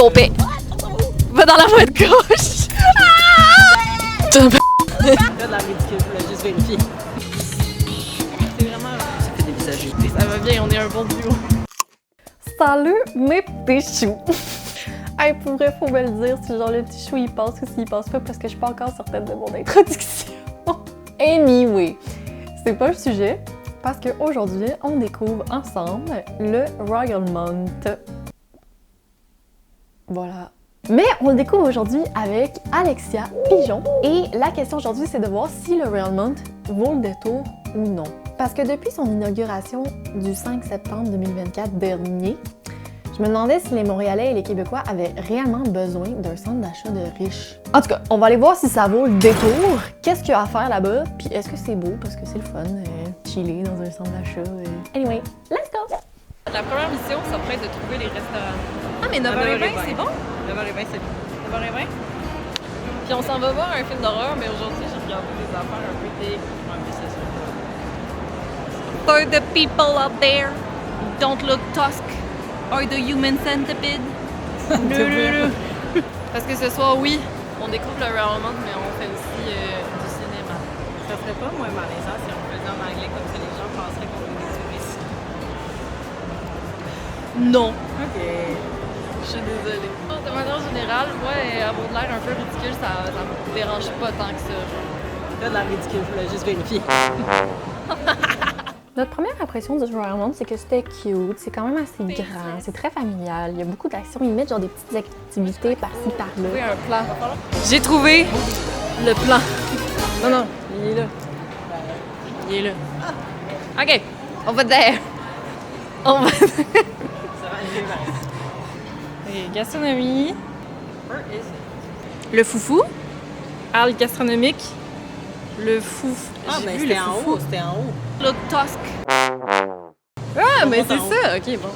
ton paix. Va dans la voie de gauche. Il y a de la ridicule, je voulais juste vérifier. C'est vraiment... Ça fait dévisager. Ça va bien, on est un bon duo. Salut mes péchous! Hey, pour vrai, faut me le dire si genre le petit chou il passe ou s'il passe pas parce que je suis pas encore certaine de mon introduction. Anyway, c'est pas le sujet parce qu'aujourd'hui, on découvre ensemble le Royal Month. Voilà. Mais on le découvre aujourd'hui avec Alexia Pigeon et la question aujourd'hui c'est de voir si le Royal Month vaut le détour ou non. Parce que depuis son inauguration du 5 septembre 2024 dernier, je me demandais si les Montréalais et les Québécois avaient réellement besoin d'un centre d'achat de riches. En tout cas, on va aller voir si ça vaut le détour, qu'est-ce qu'il y a à faire là-bas, puis est-ce que c'est beau parce que c'est le fun, chiller dans un centre d'achat. Anyway, let's go! La première mission, ça pourrait être de trouver les restaurants. Ah, mais 9h20, c'est bon? 9h20, c'est bon. 9h20? Puis on s'en va voir un film d'horreur, mais aujourd'hui, j'ai regardé des affaires un peu dégueu. For the people out there who don't look tusk or the human centipede. Parce que ce soir, oui, on découvre le Royal Month, mais on fait aussi du cinéma. Ça serait pas moins malaisant si on le faisait en anglais, comme ça les gens penseraient qu'on est des touristes. Non. OK. Je suis désolée. De manière générale, moi, avoir de l'air un peu ridicule, ça me dérange pas tant que ça. Il y a de la ridicule, je voulais juste vérifier. Notre première impression du Royal Month, c'est que c'était cute, c'est quand même assez grand, c'est très familial, il y a beaucoup d'actions, ils mettent genre des petites activités par-ci par-là. Trouver un plan. J'ai trouvé le plan. Non, non, il est là. Il est là. OK, on va there. On va there. Ça va aller vers OK, gastronomie. Le foufou. Halle gastronomique. Le fouf. Ah, J'ai ben vu c'était le en foufou. haut, c'était en haut. Look Tusk. Ah, mais c'est ça. OK, bon.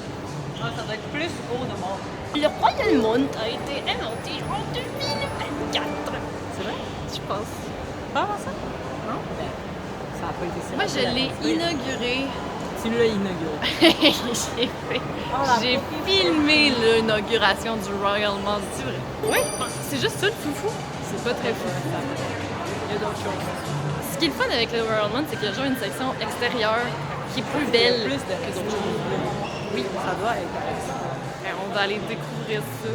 Ah, ça doit être plus haut de mon. Le Royal Month a été inventé en 2024. C'est vrai? Je pense. Pas avant ça? Non? Ben, ça n'a pas été si Moi, je rapide à l'ai construire. inauguré. Tu l'as inauguré. J'ai filmé l'inauguration du Royal Month. C'est vrai? Oui. C'est juste ça, le foufou. C'est pas très fou. Il y a d'autres choses. Ce qui est le fun avec le Royal Month, c'est qu'il y a genre une section extérieure qui est plus belle Plus de que d'autres choses. Oui, ça doit être intéressant. On va aller découvrir ça.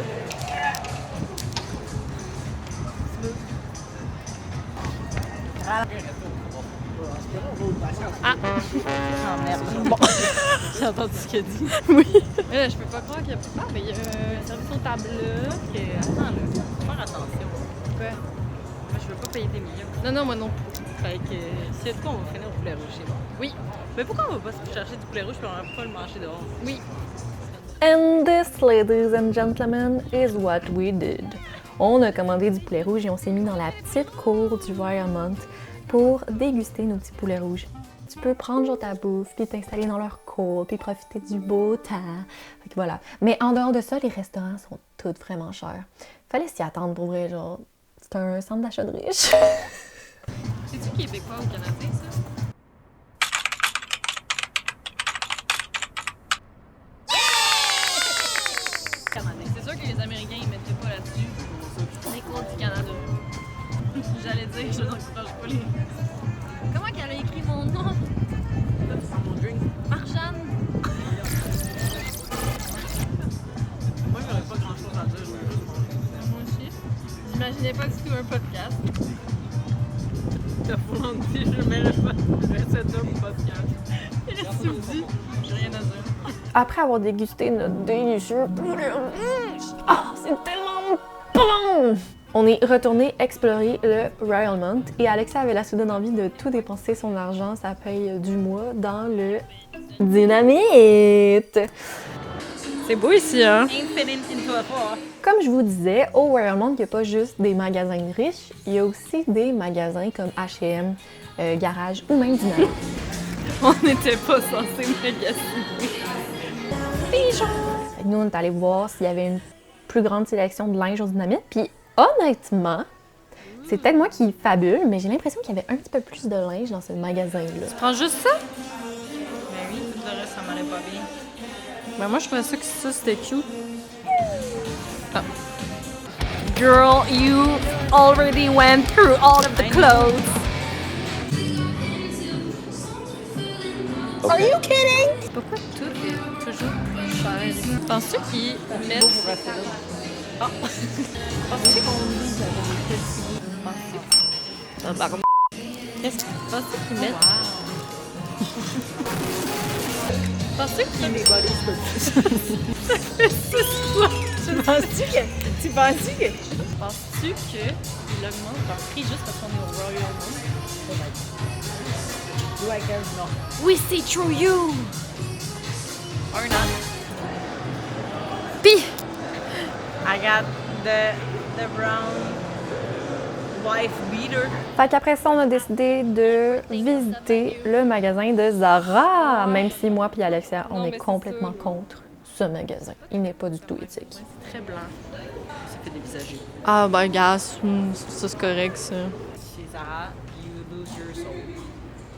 Ah! Ah merde. Bon. J'ai entendu ce qu'il a dit. Oui! Mais là, je peux pas croire qu'il y a... Ah, mais il y a un service aux tables là. Ok, attends là. Faut faire attention. Quoi? Moi, je veux pas payer des millions. Non, non, moi non plus. Fait que s'il y a de quoi, on va finir au poulet rouge chez moi. Oui, Mais pourquoi on va pas se chercher du poulet rouge puis on va pas le manger dehors? oui. And this, ladies and gentlemen, is what we did. On a commandé du poulet rouge et on s'est mis dans la petite cour du Royal Month pour déguster nos petits poulets rouges. Tu peux prendre genre ta bouffe, puis t'installer dans leur cour, puis profiter du beau temps. Fait que voilà. Mais en dehors de ça, les restaurants sont tous vraiment chers. Fallait s'y attendre pour vrai, genre. C'est un centre d'achat de riches. C'est-tu québécois ou canadien, ça? Canadien. C'est sûr que les Américains, ils mettraient pas là-dessus. Les cours du Canada. J'allais dire, je n'encourage pas les... Comment qu'elle a écrit mon nom? Là, tu prends mon drink. Marjane? Moi, j'aurais pas grand chose à dire. Je veux juste manger. Moi aussi. J'imaginais pas du tout un podcast. T'as fourni, je mets le setup podcast. Qu'est-ce que tu me dis? J'ai rien à dire. Après avoir dégusté notre délicieux poulet rouge, c'est tellement bon! On est retourné explorer le Royal Month et Alexia avait la soudaine envie de tout dépenser son argent, sa paye du mois, dans le dynamite! C'est beau ici, hein? Infinite into a four. Comme je vous disais, au Royal Month, il n'y a pas juste des magasins riches, il y a aussi des magasins comme H&M, Garage ou même Dynamite. On n'était pas censé magasiner. Fait que nous, on est allé voir s'il y avait une plus grande sélection de linge au Dynamite, puis honnêtement, c'est peut-être moi qui fabule, mais j'ai l'impression qu'il y avait un petit peu plus de linge dans ce magasin-là. Prends juste ça? Mais oui, tout le reste, ça m'allait pas bien. Ben moi, je trouvais ça que ça, c'était cute. Girl, you already went through all of the clothes. Are you kidding? Pourquoi tout est toujours plus cher? Penses-tu qu'ils mettent... Ah! Penses-tu qu'on lit Penses-tu qu'ils mettent... Penses-tu qu'ils... Les bodies, Tu penses-tu que... Penses-tu qu'ils augmentent leur prix juste parce qu'on est au Royal Mount? Do I care? Non. We see through you! Or not. Pis! I got the brown wife beater. Fait qu'après ça, on a décidé de visiter le magasin de Zara, même si moi et Alexia, on est complètement contre ce magasin. Il n'est pas du tout éthique. C'est très blanc. Ça fait dévisager. Ah ben gars, ça c'est correct ça. Chez Zara, you lose your soul.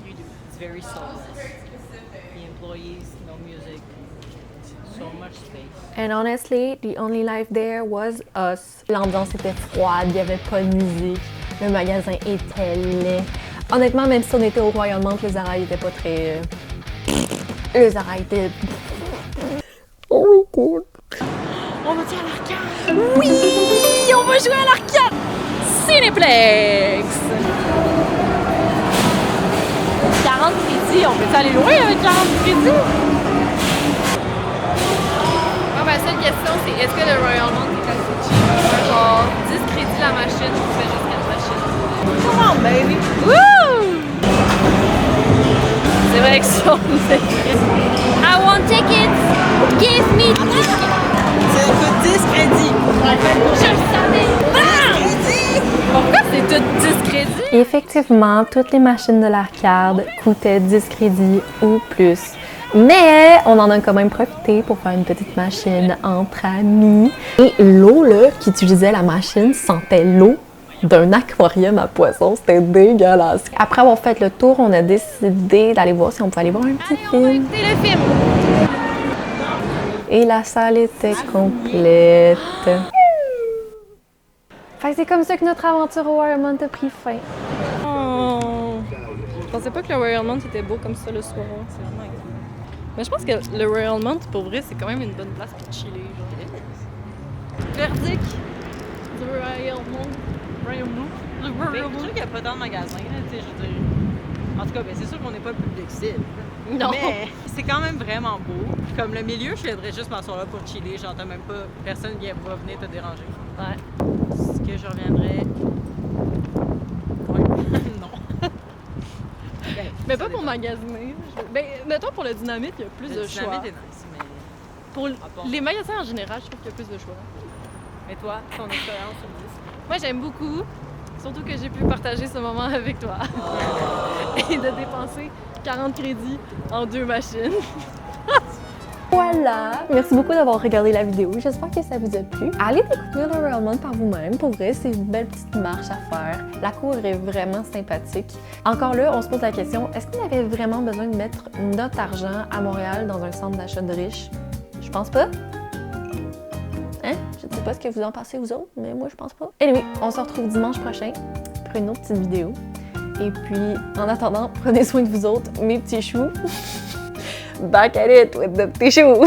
You do. It's very soulless. The employees, no music. So much space. And honestly, the only life there was us. L'ambiance était froide, il n'y avait pas de musique, le magasin était laid. Honnêtement, même si on était au Royal Mount, le Zara était pas très... Le Zara était... Oh my god! On va-tu à l'arcade? Oui! On va jouer à l'arcade! Cinéplex! 40 crédits, on peut aller loin avec 40 crédits? Ah ben, la seule question, c'est est-ce que le Royal Mount est assez cheap? Genre 10 crédits la machine, je fais juste 4 machines. Come on, baby! Wouh! C'est vrai que ça, I want tickets! Give me tickets! Ça coûte 10 crédits. Je le savais! Ah! Pourquoi c'est tout 10 crédits? Effectivement, toutes les machines de l'arcade coûtaient 10 crédits ou plus. Mais on en a quand même profité pour faire une petite machine entre amis. Et l'eau là, qui utilisait la machine sentait l'eau d'un aquarium à poissons. C'était dégueulasse. Après avoir fait le tour, on a décidé d'aller voir si on pouvait aller voir un petit film. Écoutez le film! Et la salle était complète. Fait que c'est comme ça que notre aventure au Royal Mount a pris fin. Oh. Je pensais pas que le Royal Mount était beau comme ça le soir. C'est vraiment agréable. Mais je pense que le Royal Mount, pour vrai, c'est quand même une bonne place pour chiller. Genre. Verdict du Royal Mount. Royal Mount? Le Mais Royal je Mount? trouve qu'il n'y a pas tant de magasins, là, tu sais, je veux dire. En tout cas, ben, c'est sûr qu'on n'est pas le public cible. Non. Mais c'est quand même vraiment beau. Comme le milieu, je viendrais juste m'asseoir là pour chiller. J'entends même pas, personne va venir te déranger. Ouais. Est-ce que je reviendrais? Ouais. Non. Ben, Mais ça pas pour dépend. magasiner. Ben, mettons pour le dynamite, il y a plus Le de choix. dynamite est nice, mais... Pour bon. les magasins en général, je trouve qu'il y a plus de choix. Mais toi, ton expérience sur 10? Moi, j'aime beaucoup. Surtout que j'ai pu partager ce moment avec toi. Et de dépenser 40 crédits en 2 machines. Voilà! Merci beaucoup d'avoir regardé la vidéo. J'espère que ça vous a plu. Allez découvrir le Royal Mount par vous-même. Pour vrai, c'est une belle petite marche à faire. La cour est vraiment sympathique. Encore là, on se pose la question, est-ce qu'on avait vraiment besoin de mettre notre argent à Montréal dans un centre d'achat de riches? Je pense pas. Hein? Je ne sais pas ce que vous en pensez vous autres, mais moi je pense pas. Anyway, on se retrouve dimanche prochain pour une autre petite vidéo. Et puis, en attendant, prenez soin de vous autres, mes petits choux. Back at it with the petits choux.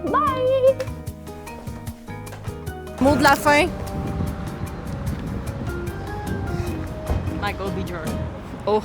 Bye! Mot de la fin. Michael B. Jordan. Oh.